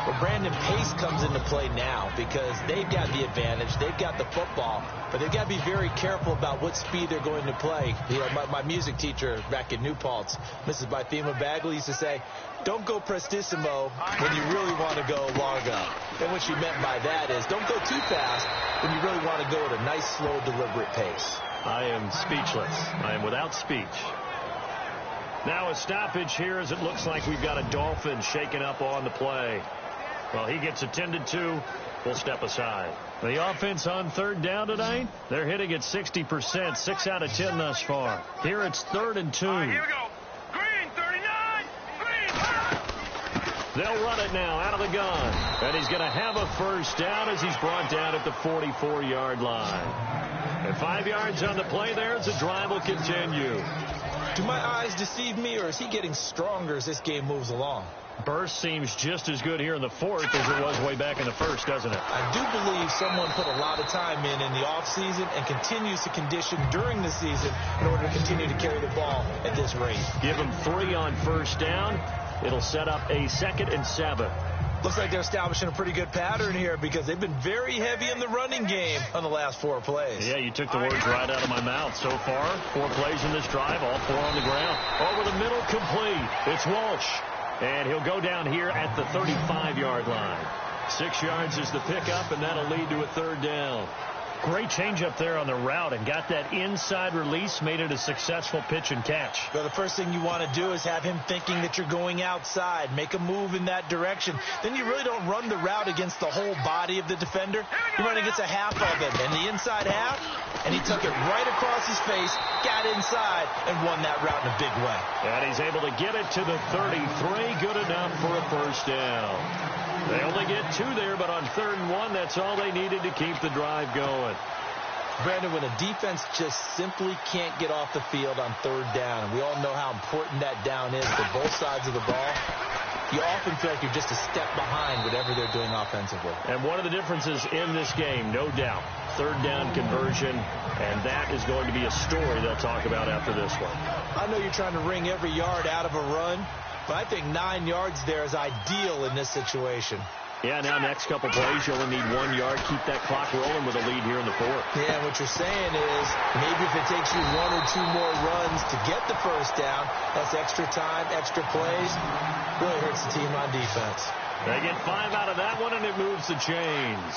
Well, Brandon, pace comes into play now because they've got the advantage. They've got the football, but they've got to be very careful about what speed they're going to play. You know, my music teacher back in New Paltz, Mrs. Bythema Bagley, used to say, don't go prestissimo when you really want to go largo. And what she meant by that is don't go too fast when you really want to go at a nice, slow, deliberate pace. I am speechless. I am without speech. Now a stoppage here as it looks like we've got a Dolphin shaken up on the play. Well, he gets attended to. We'll step aside. The offense on 3rd down tonight, they're hitting at 60%, 6 out of 10 thus far. Here it's 3rd and 2. Here we go. Green, 39. Green. They'll run it now out of the gun. And he's going to have a 1st down as he's brought down at the 44-yard line. And 5 yards on the play there as the drive will continue. Do my eyes deceive me, or is he getting stronger as this game moves along? Burst seems just as good here in the 4th as it was way back in the 1st, doesn't it? I do believe someone put a lot of time in the offseason and continues to condition during the season in order to continue to carry the ball at this rate. Give him 3 on 1st down. It'll set up a 2nd and 7. Looks like they're establishing a pretty good pattern here because they've been very heavy in the running game on the last 4 plays. Yeah, you took the words right out of my mouth. So far, 4 plays in this drive, all 4 on the ground. Over the middle, complete. It's Walsh. And he'll go down here at the 35-yard line. 6 yards is the pickup, and that'll lead to a 3rd down. Great change up there on the route and got that inside release, made it a successful pitch and catch. Well, the first thing you want to do is have him thinking that you're going outside, make a move in that direction. Then you really don't run the route against the whole body of the defender. You run against a half of him, and the inside half, and he took it right across his face, got inside, and won that route in a big way. And he's able to get it to the 33, good enough for a 1st down. They only get 2 there, but on 3rd and 1, that's all they needed to keep the drive going. Brandon, when a defense just simply can't get off the field on 3rd down, and we all know how important that down is for both sides of the ball, you often feel like you're just a step behind whatever they're doing offensively. And one of the differences in this game, no doubt, 3rd down conversion, and that is going to be a story they'll talk about after this one. I know you're trying to wring every yard out of a run, but I think 9 yards there is ideal in this situation. Yeah, now next couple plays, you only need 1 yard. Keep that clock rolling with a lead here in the 4th. Yeah, what you're saying is maybe if it takes you 1 or 2 more runs to get the 1st down, that's extra time, extra plays. Really hurts the team on defense. They get 5 out of that one, and it moves the chains.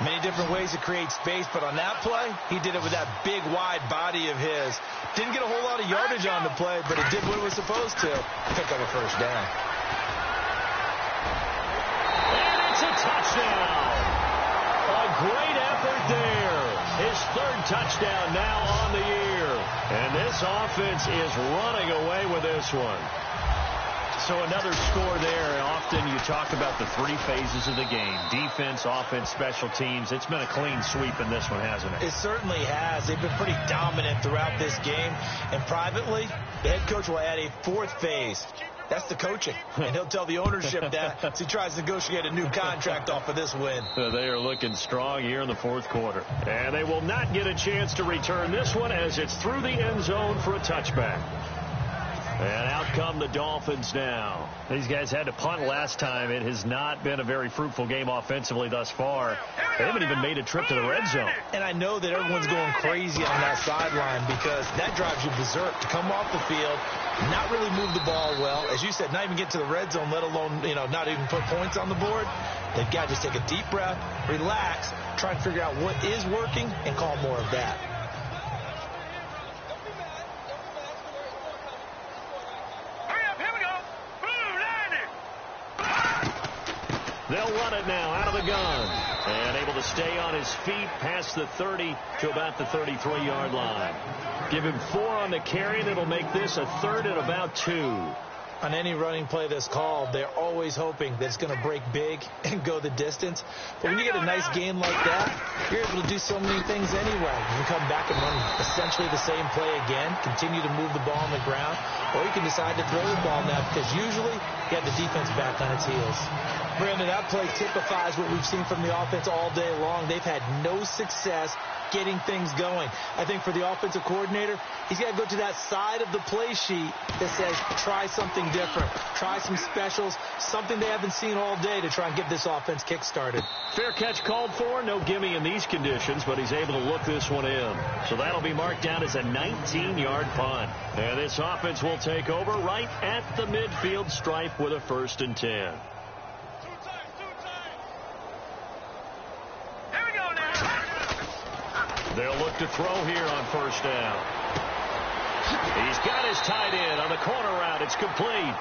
Many different ways to create space, but on that play, he did it with that big, wide body of his. Didn't get a whole lot of yardage on the play, but it did what it was supposed to. Pick up a 1st down. And it's a touchdown. A great effort there. His 3rd touchdown now on the year. And this offense is running away with this one. So another score there. Often you talk about the 3 phases of the game. Defense, offense, special teams. It's been a clean sweep in this one, hasn't it? It certainly has. They've been pretty dominant throughout this game. And privately, the head coach will add a 4th phase. That's the coaching. And he'll tell the ownership that as he tries to negotiate a new contract off of this win. They are looking strong here in the fourth quarter. And they will not get a chance to return this one as it's through the end zone for a touchback. And out come the Dolphins now. These guys had to punt last time. It has not been a very fruitful game offensively thus far. They haven't even made a trip to the red zone. And I know that everyone's going crazy on that sideline because that drives you berserk to come off the field, not really move the ball well. As you said, not even get to the red zone, let alone, not even put points on the board. They've got to just take a deep breath, relax, try and figure out what is working, and call more of that. They'll run it now out of the gun. And able to stay on his feet past the 30 to about the 33-yard line. Give him 4 on the carry, and it'll make this a 3rd and about 2. On any running play that's called, they're always hoping that it's going to break big and go the distance. But when you get a nice gain like that, you're able to do so many things anyway. You can come back and run essentially the same play again, continue to move the ball on the ground, or you can decide to throw the ball now because usually you have the defense back on its heels. Brandon, that play typifies what we've seen from the offense all day long. They've had no success getting things going. I think for the offensive coordinator, he's got to go to that side of the play sheet that says try something different, try some specials, something they haven't seen all day to try and get this offense kick-started. Fair catch called for. No gimme in these conditions, but he's able to look this one in. So that'll be marked down as a 19-yard punt. And this offense will take over right at the midfield stripe with a 1st and 10. They'll look to throw here on 1st down. He's got his tight end on the corner route. It's complete.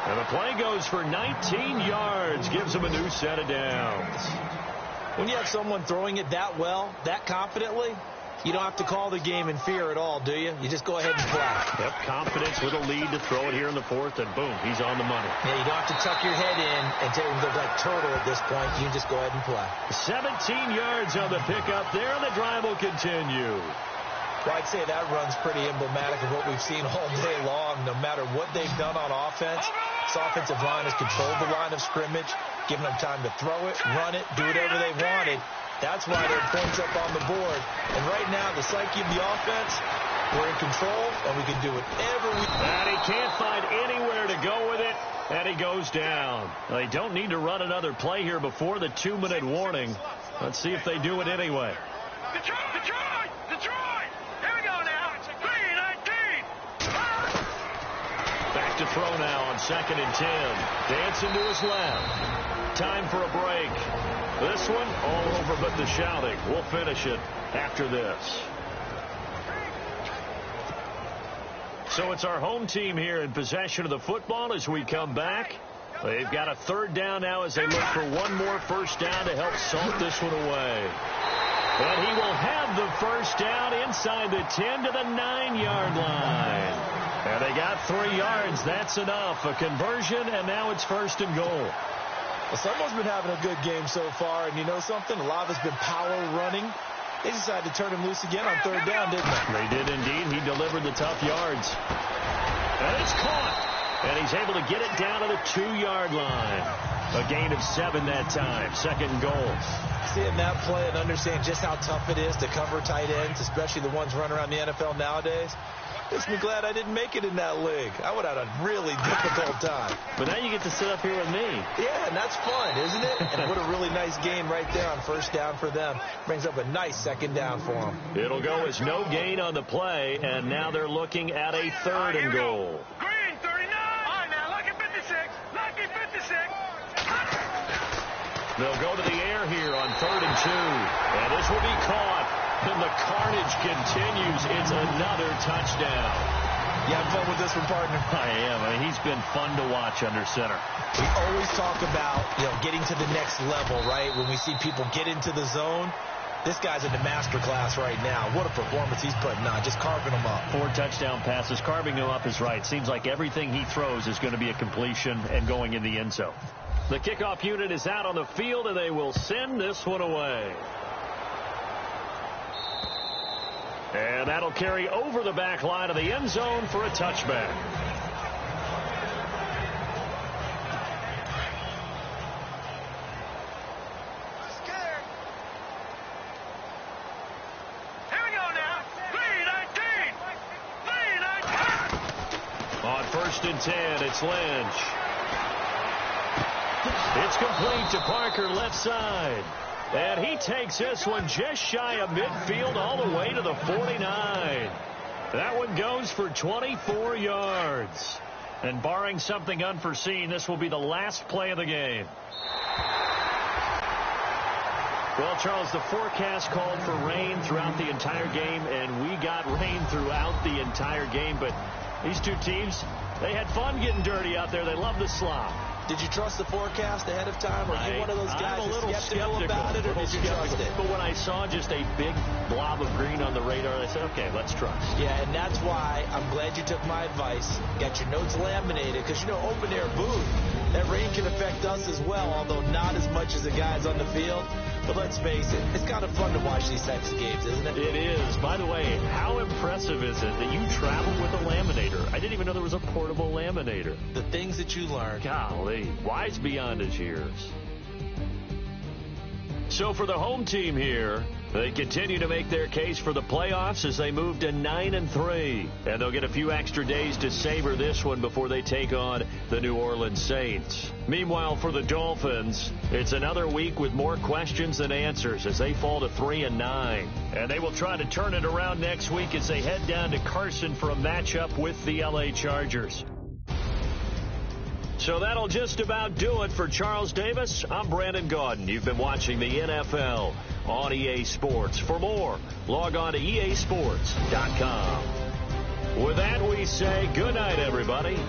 And the play goes for 19 yards. Gives him a new set of downs. When you have someone throwing it that well, that confidently, you don't have to call the game in fear at all, do you? You just go ahead and play. Yep, confidence with a lead to throw it here in the 4th, and boom, he's on the money. Yeah, you don't have to tuck your head in and look like turtle at this point. You can just go ahead and play. 17 yards on the pickup there, and the drive will continue. Well, I'd say that run's pretty emblematic of what we've seen all day long. No matter what they've done on offense, this offensive line has controlled the line of scrimmage, given them time to throw it, run it, do whatever they wanted. That's why they're points up on the board. And right now, the psyche of the offense, we're in control, and we can do whatever we want. And he can't find anywhere to go with it, and he goes down. They don't need to run another play here before the 2-minute warning. Let's see if they do it anyway. Detroit! Here we go now. 3-19. Back to throw now on 2nd and 10. Dancing to his left. Time for a break. This one all over but the shouting. We'll finish it after this. So it's our home team here in possession of the football as we come back. They've got a 3rd down now as they look for one more 1st down to help salt this one away. And he will have the 1st down inside the 10 to the 9-yard line. And they got 3 yards. That's enough. A conversion, and now it's 1st and goal. Well, someone's been having a good game so far, and you know something? A lot of it's been power running. They decided to turn him loose again on 3rd down, didn't they? They did indeed. He delivered the tough yards. And it's caught. And he's able to get it down to the 2-yard line. A gain of 7 that time. 2nd and goal. Seeing that play and understand just how tough it is to cover tight ends, especially the ones running around the NFL nowadays, makes me glad I didn't make it in that league. I would have had a really difficult time. But now you get to sit up here with me. Yeah, and that's fun, isn't it? And what a really nice game right there on 1st down for them. Brings up a nice 2nd down for them. It'll go as no gain on the play, and now they're looking at a 3rd and goal. Green, 39. All right, now, lucky 56. Lucky 56. They'll go to the air here on 3rd and 2. And this will be caught. And the carnage continues. It's another touchdown. You having fun with this one, partner? I am. I mean, he's been fun to watch under center. We always talk about, getting to the next level, right? When we see people get into the zone, this guy's in the master class right now. What a performance he's putting on, just carving them up. 4 touchdown passes. Carving him up is right. Seems like everything he throws is going to be a completion and going in the end zone. The kickoff unit is out on the field, and they will send this one away. And that'll carry over the back line of the end zone for a touchback. first and 10. It's Lynch. It's complete to Parker left side. And he takes this one just shy of midfield all the way to the 49. That one goes for 24 yards. And barring something unforeseen, this will be the last play of the game. Well, Charles, the forecast called for rain throughout the entire game, and we got rain throughout the entire game. But these two teams, they had fun getting dirty out there. They love the slop. Did you trust the forecast ahead of time? Are you one of those guys I'm a little skeptical about it, or did you trust it? But when I saw just a big blob of green on the radar, I said, okay, let's trust. Yeah, and that's why I'm glad you took my advice. Got your notes laminated, because, you know, open air booth, that rain can affect us as well, although not as much as the guys on the field. But let's face it, it's kind of fun to watch these types of games, isn't it? It is. By the way, how impressive is it that you travel with a laminator? I didn't even know there was a portable laminator. The things that you learn. Golly, wise beyond his years. So for the home team here, they continue to make their case for the playoffs as they move to 9-3. And they'll get a few extra days to savor this one before they take on the New Orleans Saints. Meanwhile, for the Dolphins, it's another week with more questions than answers as they fall to 3-9. And they will try to turn it around next week as they head down to Carson for a matchup with the LA Chargers. So that'll just about do it for Charles Davis. I'm Brandon Gaudin. You've been watching the NFL on EA Sports. For more, log on to easports.com. With that, we say good night, everybody.